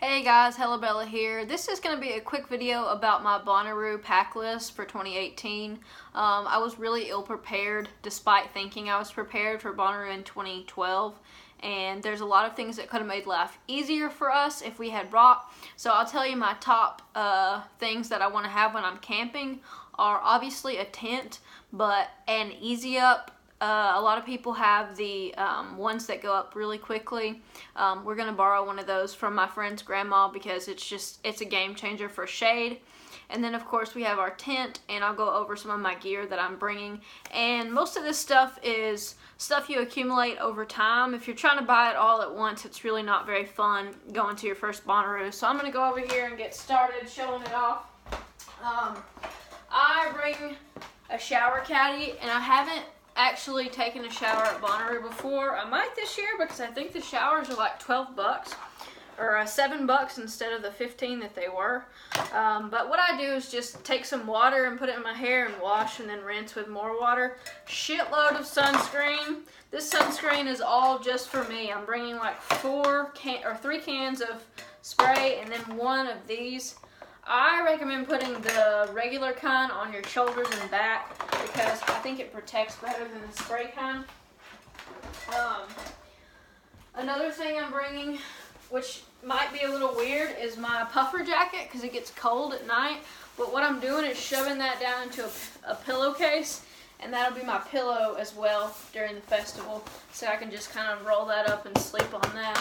Hey guys, Hello Bella here. This is going to be a quick video about my Bonnaroo pack list for 2018. I was really ill prepared despite thinking I was prepared for Bonnaroo in 2012. And there's a lot of things that could have made life easier for us if we had brought. So I'll tell you my top things that I want to have when I'm camping are obviously a tent, but an easy up. A lot of people have the ones that go up really quickly. We're going to borrow one of those from my friend's grandma because it's a game changer for shade. And then of course we have our tent, and I'll go over some of my gear that I'm bringing. And most of this stuff is stuff you accumulate over time. If you're trying to buy it all at once, it's really not very fun going to your first Bonnaroo. So I'm going to go over here and get started showing it off. I bring a shower caddy, and I haven't actually taken a shower at Bonnaroo before. I might this year because I think the showers are like 12 bucks or $7 instead of the 15 that they were. But what I do is just take some water and put it in my hair and wash and then rinse with more water. Shitload of sunscreen. This sunscreen is all just for me. I'm bringing like 3 cans of spray and then one of these. I recommend putting the regular kind on your shoulders and back because I think it protects better than the spray kind. Another thing I'm bringing, which might be a little weird, is my puffer jacket because it gets cold at night. But what I'm doing is shoving that down into a pillowcase, and that'll be my pillow as well during the festival. So I can just kind of roll that up and sleep on that.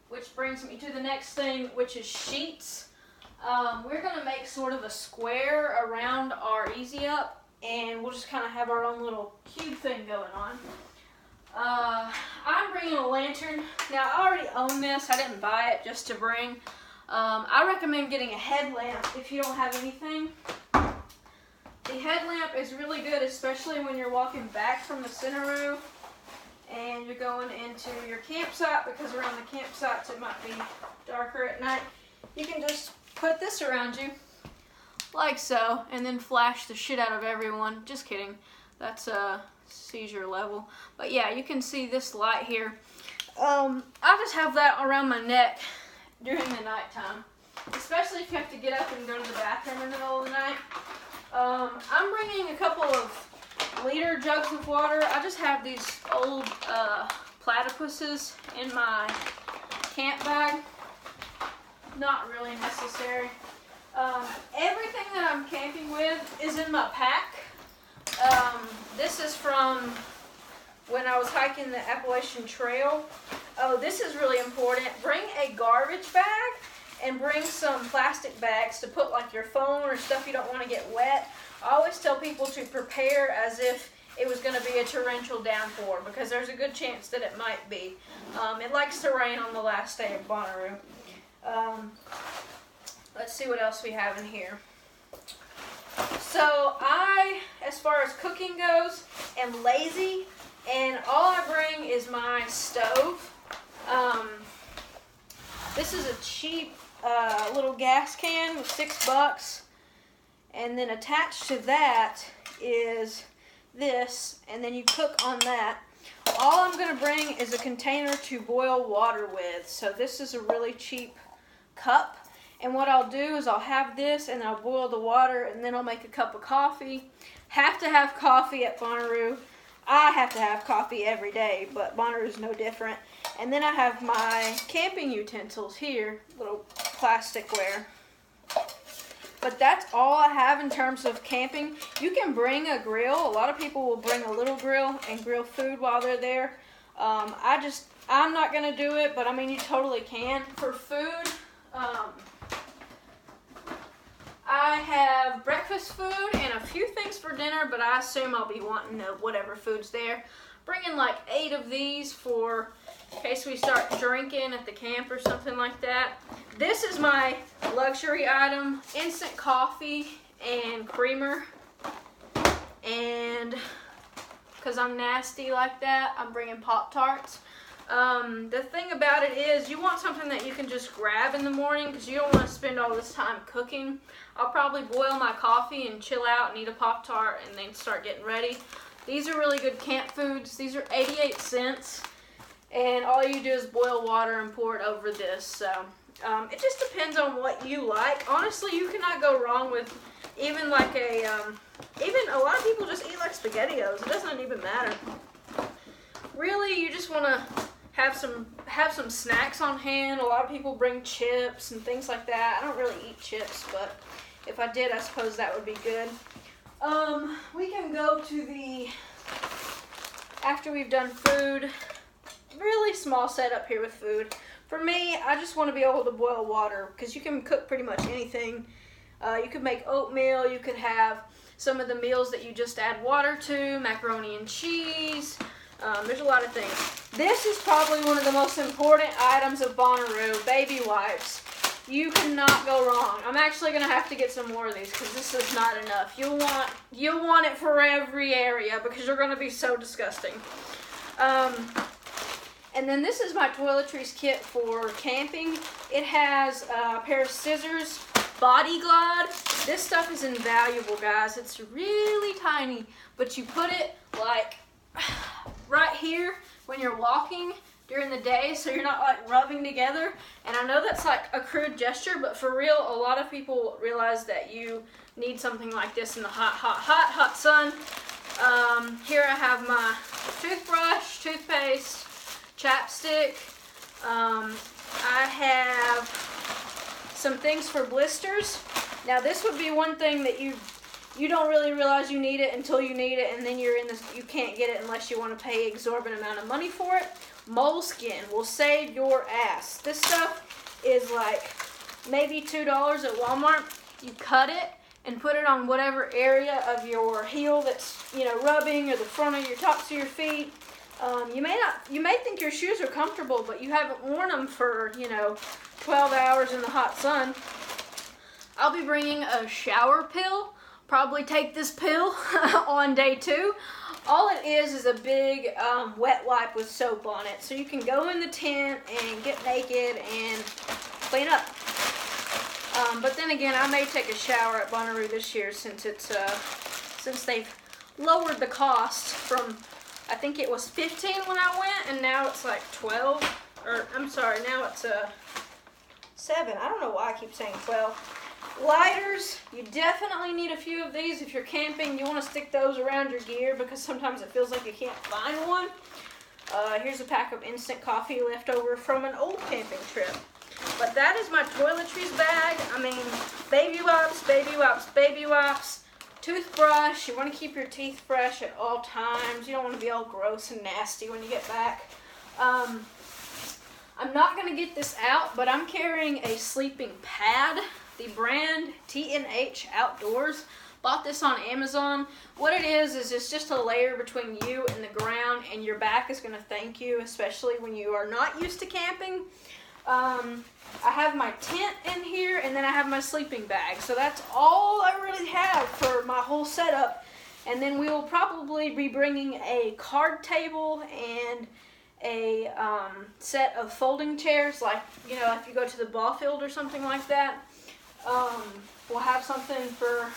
Which brings me to the next thing, which is sheets. We're going to make sort of a square around our Easy Up, and we'll just kind of have our own little cube thing going on. I'm bringing a lantern. Now, I already own this. I didn't buy it just to bring. I recommend getting a headlamp if you don't have anything. The headlamp is really good, especially when you're walking back from the Centeroo and you're going into your campsite, because around the campsites it might be darker at night. You can just put this around you like so and then flash the shit out of everyone. Just kidding, that's a seizure level. But yeah, you can see this light here. I just have that around my neck during the nighttime, especially if you have to get up and go to the bathroom in the middle of the night. I'm bringing a couple of liter jugs of water. I just have these old platypuses in my camp bag. Not really necessary. Everything that I'm camping with is in my pack. This is from when I was hiking the Appalachian Trail. Oh, this is really important. Bring a garbage bag and bring some plastic bags to put like your phone or stuff you don't want to get wet. I always tell people to prepare as if it was going to be a torrential downpour, because there's a good chance that it might be. It likes to rain on the last day of Bonnaroo. Let's see what else we have in here. So as far as cooking goes, am lazy, and all I bring is my stove. This is a cheap little gas can with $6, and then attached to that is this, and then you cook on that. All I'm going to bring is a container to boil water with. So this is a really cheap cup, and what I'll do is I'll have this and I'll boil the water, and then I'll make a cup of coffee. Have to have coffee at Bonnaroo. I have to have coffee every day, but Bonnaroo is no different. And then I have my camping utensils here, little plasticware. But that's all I have in terms of camping. You can bring a grill. A lot of people will bring a little grill and grill food while they're there. I'm not going to do it, but I mean, you totally can. For food, I have breakfast food and a few things for dinner, but I assume I'll be wanting whatever food's there. Bringing like 8 of these for in case we start drinking at the camp or something like that. This is my luxury item, instant coffee and creamer. And because I'm nasty like that, I'm bringing Pop-Tarts. The thing about it is you want something that you can just grab in the morning, because you don't want to spend all this time cooking. I'll probably boil my coffee and chill out and eat a Pop-Tart and then start getting ready. These are really good camp foods. These are 88 cents. and all you do is boil water and pour it over this. So it just depends on what you like. Honestly, you cannot go wrong with even like even a lot of people just eat like SpaghettiOs. It doesn't even matter. Really, you just want to have some snacks on hand. A lot of people bring chips and things like that. I don't really eat chips, but if I did, I suppose that would be good. We can go to the, after we've done food, really small setup here with food. For me, I just want to be able to boil water because you can cook pretty much anything. You could make oatmeal, you could have some of the meals that you just add water to, macaroni and cheese. There's a lot of things. This is probably one of the most important items of Bonnaroo, baby wipes. You cannot go wrong. I'm actually going to have to get some more of these because this is not enough. You'll want it for every area because you're going to be so disgusting. And then this is my toiletries kit for camping. It has a pair of scissors, body glide. This stuff is invaluable, guys. It's really tiny, but you put it like right here when you're walking during the day, so you're not like rubbing together. And I know that's like a crude gesture, but for real, a lot of people realize that you need something like this in the hot sun. Here I have my toothbrush, toothpaste, chapstick. I have some things for blisters. Now this would be one thing that you don't really realize you need it until you need it, and then you can't get it unless you want to pay exorbitant amount of money for it. Moleskin will save your ass. This stuff is like maybe $2 at Walmart. You cut it and put it on whatever area of your heel that's, you know, rubbing, or the front of your tops of your feet. You may think your shoes are comfortable, but you haven't worn them for, you know, 12 hours in the hot sun. I'll be bringing a shower pill. Probably take this pill on day 2. All it is a big wet wipe with soap on it. So you can go in the tent and get naked and clean up. But then again, I may take a shower at Bonnaroo this year since they've lowered the cost from, I think it was $15 when I went, and now it's like $12. Or I'm sorry, now it's $7. I don't know why I keep saying 12. Lighters, you definitely need a few of these. If you're camping, you want to stick those around your gear because sometimes it feels like you can't find one. Here's a pack of instant coffee left over from an old camping trip. But that is my toiletries bag. I mean, baby wipes, baby wipes, baby wipes, toothbrush. You want to keep your teeth fresh at all times. You don't want to be all gross and nasty when you get back. I'm not going to get this out, but I'm carrying a sleeping pad. The brand T&H Outdoors. Bought this on Amazon. What it is it's just a layer between you and the ground, and your back is going to thank you, especially when you are not used to camping. I have my tent in here, and then I have my sleeping bag. So that's all I really have for my whole setup. And then we will probably be bringing a card table and a set of folding chairs, like, you know, if you go to the ball field or something like that. We'll have something for,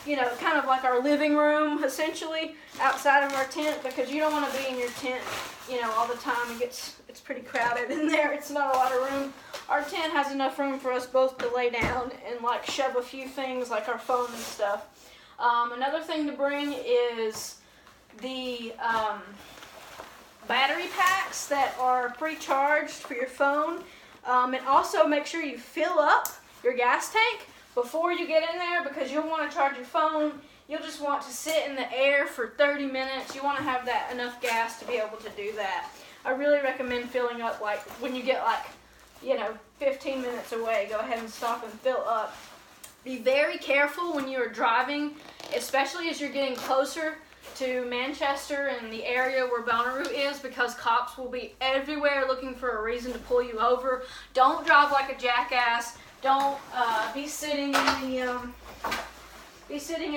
you know, kind of like our living room, essentially, outside of our tent, because you don't want to be in your tent, you know, all the time. It's pretty crowded in there. It's not a lot of room. Our tent has enough room for us both to lay down and, like, shove a few things, like our phone and stuff. Another thing to bring is the battery packs that are pre-charged for your phone. And also make sure you fill up your gas tank before you get in there, because you'll want to charge your phone. You'll just want to sit in the air for 30 minutes. You want to have that enough gas to be able to do that. I really recommend filling up, like, when you get, like, you know, 15 minutes away, go ahead and stop and fill up. Be very careful when you are driving, especially as you're getting closer to Manchester and the area where Bonnaroo is, because cops will be everywhere looking for a reason to pull you over. Don't drive like a jackass. Don't be sitting in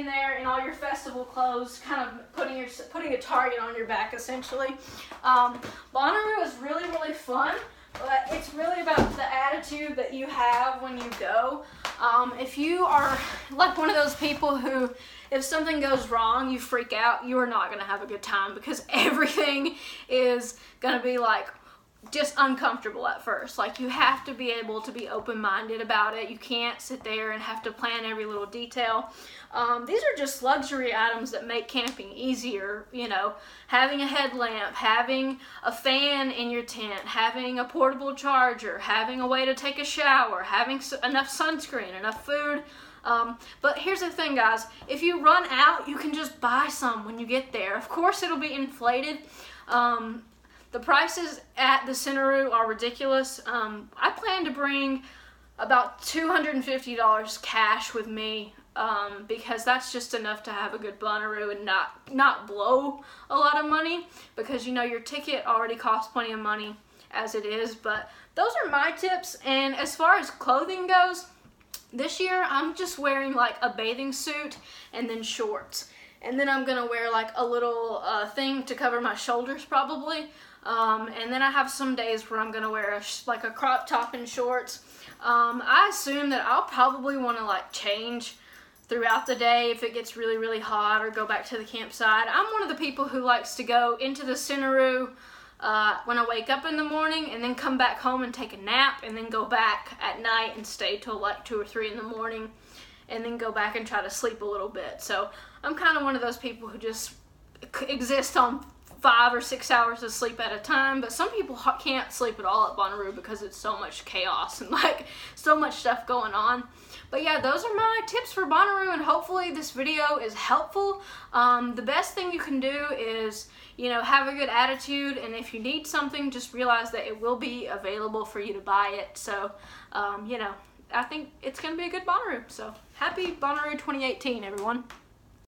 there in all your festival clothes, kind of putting a target on your back, essentially. Bonnaroo is really, really fun, but it's really about the attitude that you have when you go. If you are like one of those people who, if something goes wrong, you freak out, you are not going to have a good time, because everything is going to be like just uncomfortable at first. Like, you have to be able to be open-minded about it. You can't sit there and have to plan every little detail. These are just luxury items that make camping easier. You know, having a headlamp, having a fan in your tent, having a portable charger, having a way to take a shower, having enough sunscreen, enough food. But here's the thing, guys. If you run out, you can just buy some when you get there. Of course, it'll be inflated. The prices at the Centeroo are ridiculous. I plan to bring about $250 cash with me, because that's just enough to have a good Bonnaroo and not blow a lot of money, because you know your ticket already costs plenty of money as it is. But those are my tips. And as far as clothing goes, this year I'm just wearing like a bathing suit and then shorts, and then I'm gonna wear like a little thing to cover my shoulders probably. And then I have some days where I'm gonna wear like a crop top and shorts. I assume that I'll probably want to like change throughout the day if it gets really, really hot, or go back to the campsite. I'm one of the people who likes to go into the Centeroo when I wake up in the morning, and then come back home and take a nap, and then go back at night and stay till like 2 or 3 in the morning, and then go back and try to sleep a little bit. So I'm kind of one of those people who just exist on 5 or 6 hours of sleep at a time. But some people can't sleep at all at Bonnaroo because it's so much chaos and like so much stuff going on. But yeah, those are my tips for Bonnaroo, and hopefully this video is helpful. The best thing you can do is, you know, have a good attitude, and if you need something, just realize that it will be available for you to buy it. So, you know, I think it's going to be a good Bonnaroo. So happy Bonnaroo 2018, everyone.